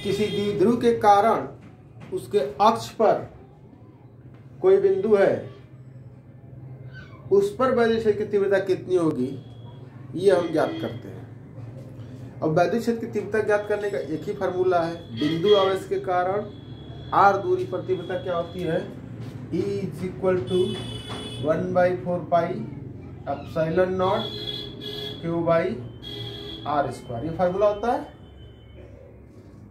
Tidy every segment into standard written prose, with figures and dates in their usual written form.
किसी द्विध्रुव के कारण उसके अक्ष पर कोई बिंदु है, उस पर वैद्युत क्षेत्र की तीव्रता कितनी होगी, ये हम ज्ञात करते हैं। अब वैद्युत क्षेत्र की तीव्रता ज्ञात करने का एक ही फार्मूला है, बिंदु आवेश के कारण r दूरी पर तीव्रता क्या होती है, E = 1/4 pi epsilon not Q/r², ये फार्मूला होता है।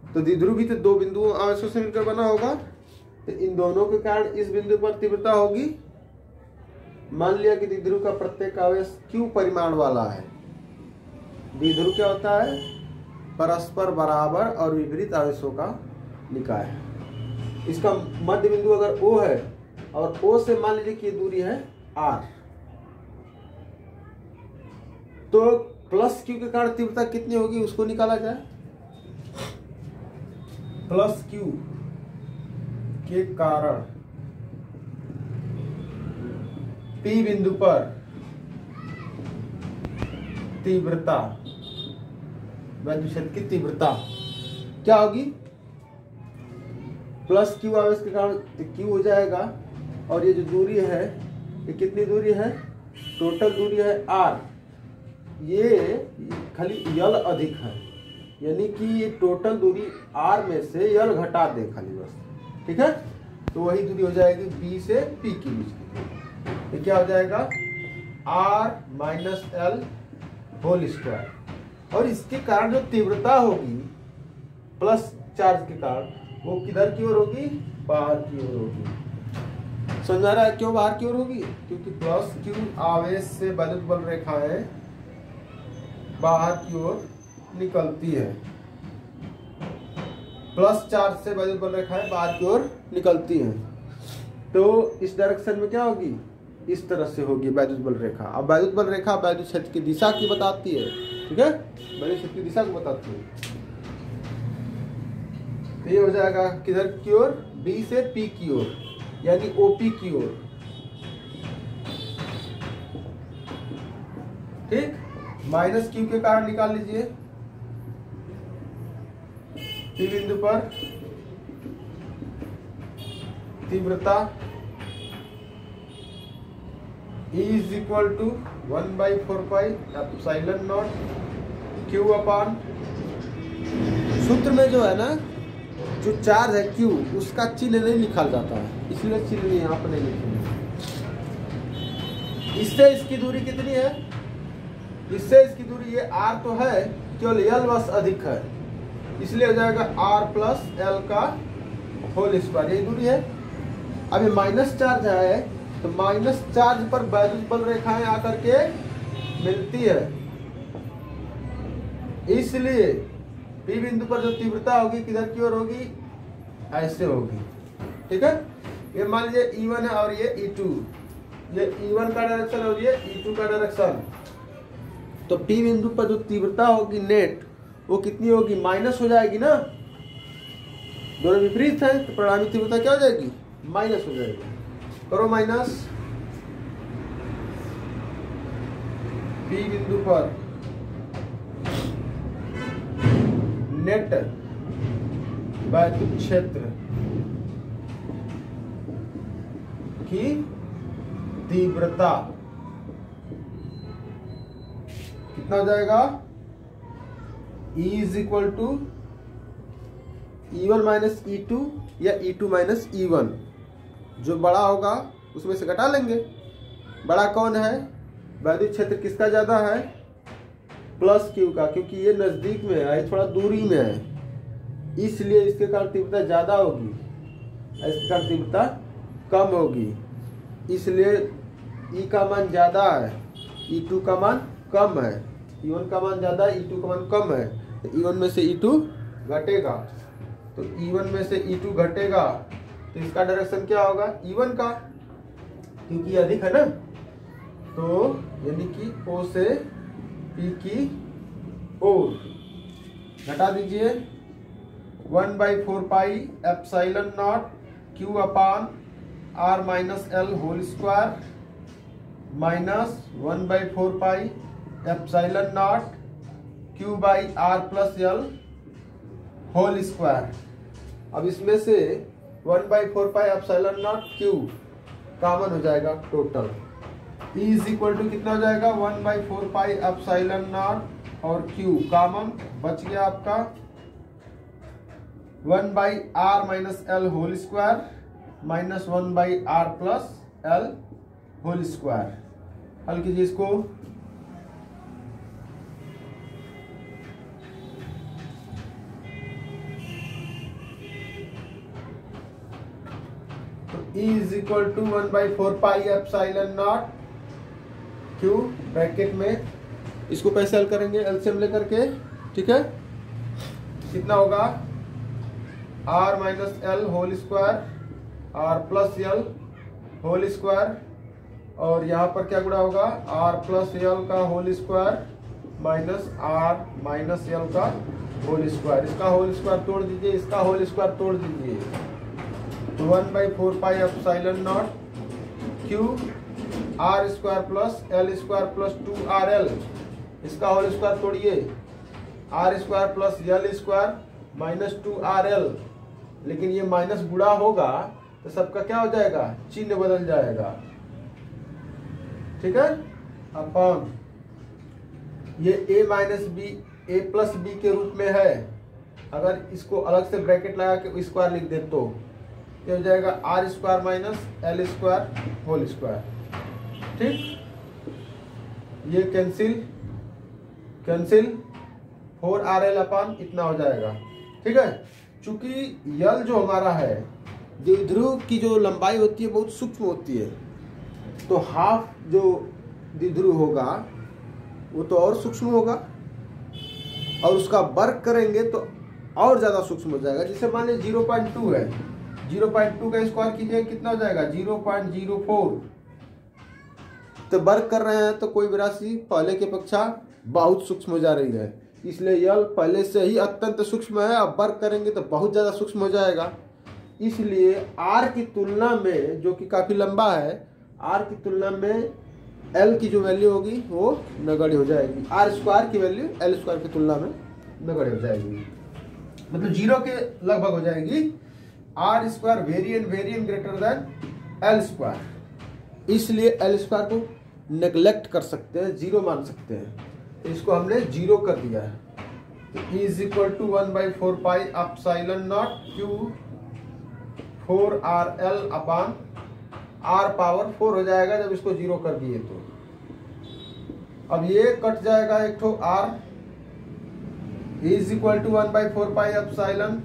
तो द्विध्रुव भी तो दो बिंदुओं आवेशों से मिलकर बना होगा, तो इन दोनों के कारण इस बिंदु पर तीव्रता होगी। मान लिया कि द्विध्रुव का प्रत्येक आवेश q परिमाण वाला है। द्विध्रुव क्या होता है, परस्पर बराबर और विपरीत आवेशों का निकाय है। इसका मध्य बिंदु अगर O है और O से मान लीजिए कि ये दूरी है r, तो प्लस q के कारण तीव्रता कितनी होगी उसको निकाला जाए। प्लस q के कारण P बिंदु पर तीव्रता, वैद्युत क्षेत्र की तीव्रता क्या होगी, प्लस q आवेश के कारण q हो जाएगा, और ये जो दूरी है ये कितनी दूरी है, टोटल दूरी है r, ये खाली यल अधिक है, यानी कि ये टोटल दूरी r में से यल घटा दे खाली बस, ठीक है। तो वही दूरी हो जाएगी b से p के बीच की, ये क्या हो जाएगा r - l होल स्क्वायर। और इसके कारण जो तीव्रता होगी प्लस चार्ज के कारण, वो किधर की ओर होगी, बाहर की ओर होगी। समझ आ रहा है क्यों बाहर की ओर होगी, क्योंकि प्लस q आवेश से वैद्युत बल रेखाएं बाहर की ओर निकलती है, प्लस चार्ज से वैद्युत बल रेखाएं बाहर की ओर निकलती हैं। तो इस डायरेक्शन में क्या होगी, इस तरह से होगी वैद्युत बल रेखा। अब वैद्युत बल रेखा वैद्युत क्षेत्र की दिशा की बताती है, ठीक है, वैद्युत क्षेत्र की दिशा को बताती है। तो ये हो जाएगा किधर की ओर, B से P की ओर, यानी OP की ओर, ठीक। माइनस q के कारण निकाल लीजिए, P बिंदु पर तीव्रता E = 1/4 pi epsilon not Q/, सूत्र में जो है ना, जो चार्ज है Q, उसका चिन्ह नहीं लिखा जाता है, इसलिए चिन्ह यहाँ पर नहीं लिखेंगे। इससे इसकी दूरी कितनी है, इससे इसकी दूरी ये r तो है, केवल l बस अधिक है, इसलिए हो जाएगा r + l का होल स्क्वायर, यही दूरी है। अभी माइनस चार्ज है, तो माइनस चार्ज पर वैद्युत बल रेखाएं आकर के मिलती है, इसलिए P बिंदु पर जो तीव्रता होगी किधर की ओर होगी, ऐसे होगी, ठीक है। ये मान लीजिए E1 है और ये E2, ये E1 का डायरेक्शन और ये E2 का डायरेक्शन। तो P बिंदु पर जो तीव्रता होगी नेट, वो कितनी होगी, माइनस हो जाएगी ना, दोनों विपरीत है, तो परिणामी तीव्रता क्या हो जाएगी, माइनस हो जाएगी। करो माइनस, P बिंदु पर नेट वैद्युत क्षेत्र की तीव्रता कितना हो जाएगा, E = E1 - E2 या E2 - E1, जो बड़ा होगा उसमें से घटा लेंगे। बड़ा कौन है, वैद्युत क्षेत्र किसका ज्यादा है, प्लस q का, क्योंकि ये नजदीक में है, थोड़ा दूरी में है, इसलिए इसके कारण तीव्रता ज्यादा होगी, इसके कारण तीव्रता कम होगी, इसलिए E का मान ज्यादा है, E2 का मान कम है। E1 का मान ज्यादा है, E2 का मान कम है, तो E1 में से E2 घटेगा, तो E1 में से E2 घटेगा, तो इसका डायरेक्शन क्या होगा, E1 का, क्योंकि अधिक है ना, तो यानी कि O से P की ओर घटा दीजिए 1/4 pi epsilon naught Q/r - l whole square minus 1/4 pi epsilon naught Q/r + l whole square. अब इसमें से 1/4πε0 क्यू कॉमन हो जाएगा total. E is equal to कितना हो जाएगा 1/4πε0 और क्यू कॉमन बच गया आपका 1/r-l whole square minus 1/r+l whole square. हल कीजिए इसको। तो E is equal to 1/4πε0 Q bracket में इसको कैसे हल करेंगे एलसीएम लेकर के, ठीक है। कितना होगा r-l whole square r+l whole square और यहाँ पर क्या गुणा होगा r+l का होल स्क्वायर माइनस r-l का होल स्क्वायर। इसका होल स्क्वायर तोड़ दीजिए, इसका होल स्क्वायर तोड़ दीजिए। तो 1/4πε0 Q r square plus l square plus 2rl, इसका होल स्क्वायर तोड़िए r square plus l square minus 2rl। लेकिन ये माइनस गुणा होगा तो सबका क्या हो जाएगा, चिन्ह बदल जाएगा, ठीक है। अपॉन ये a minus b a plus b के रूप में है। अगर इसको अलग से ब्रैकेट लगा के स्क्वायर लिख दे तो क्या हो जाएगा r square minus l square whole square, ठीक। ये कैंसिल 4rl अपॉन इतना हो जाएगा, ठीक है। चूंकि यल जो हमारा है द्विध्रुव की जो लंबाई होती है बहुत सूक्ष्म होती है, तो हाफ जो द्विध्रुव होगा वो तो और सूक्ष्म होगा और उसका वर्ग करेंगे तो और ज्यादा सूक्ष्म हो जाएगा। जैसे मान लीजिए 0.2 है, 0.2 का स्क्वायर कीजिए कितना हो जाएगा 0.04। तो वर्ग कर रहे हैं तो कोई भी राशि पहले की अपेक्षा बहुत सूक्ष्म हो जा रही है, इसलिए यल पहले से ही अत्यंत सूक्ष्म है। अब वर्ग करेंगे तो बहुत ज्यादा सूक्ष्म हो जाएगा। इसलिए r की तुलना में जो कि काफी लंबा है, r की तुलना में l की जो वैल्यू होगी वो नगण्य हो जाएगी। r स्क्वायर की वैल्यू l स्क्वायर की तुलना में नगण्य हो जाएगी, मतलब 0 के लगभग हो जाएगी। r square variant greater than l square, इसलिए l स्क्वायर को नेग्लेक्ट कर सकते हैं, 0 मान सकते हैं। तो इसको हमने 0 कर दिया है। तो E is equal to 1/4πε0 Q 4rl upon r power 4 हो जाएगा जब इसको 0 कर दिए तो। अब ये कट जाएगा एक ठो r, E is equal to 1/4πε0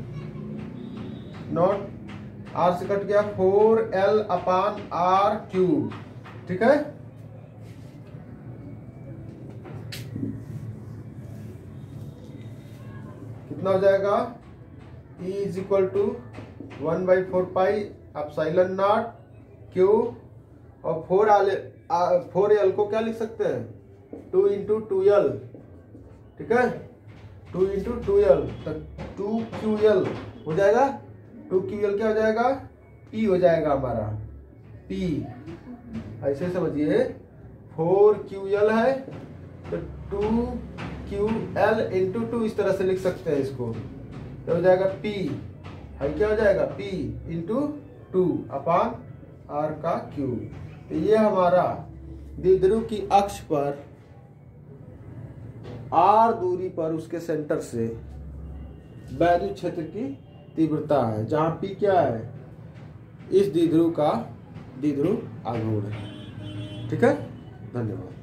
r से कट गया 4l अपॉन r क्यूब, ठीक है। कितना हो जाएगा E is equal to 1/4πε0 Q और 4l को क्या लिख सकते हैं 2 × 2l, ठीक है। 2 × 2l तो 2ql हो जाएगा। 2ql क्या हो जाएगा p हो जाएगा हमारा p, ऐसे समझिए 4ql है तो 2ql × 2 इस तरह से लिख सकते हैं इसको। तो हो जाएगा p है, क्या हो जाएगा p × 2 अपॉन r का क्यूब। तो ये हमारा द्विध्रुव की अक्ष पर r दूरी पर उसके सेंटर से वैद्युत क्षेत्र की तीव्रता है, जहां p क्या है इस द्विध्रुव का द्विध्रुव आघूर्ण है, ठीक है। धन्यवाद।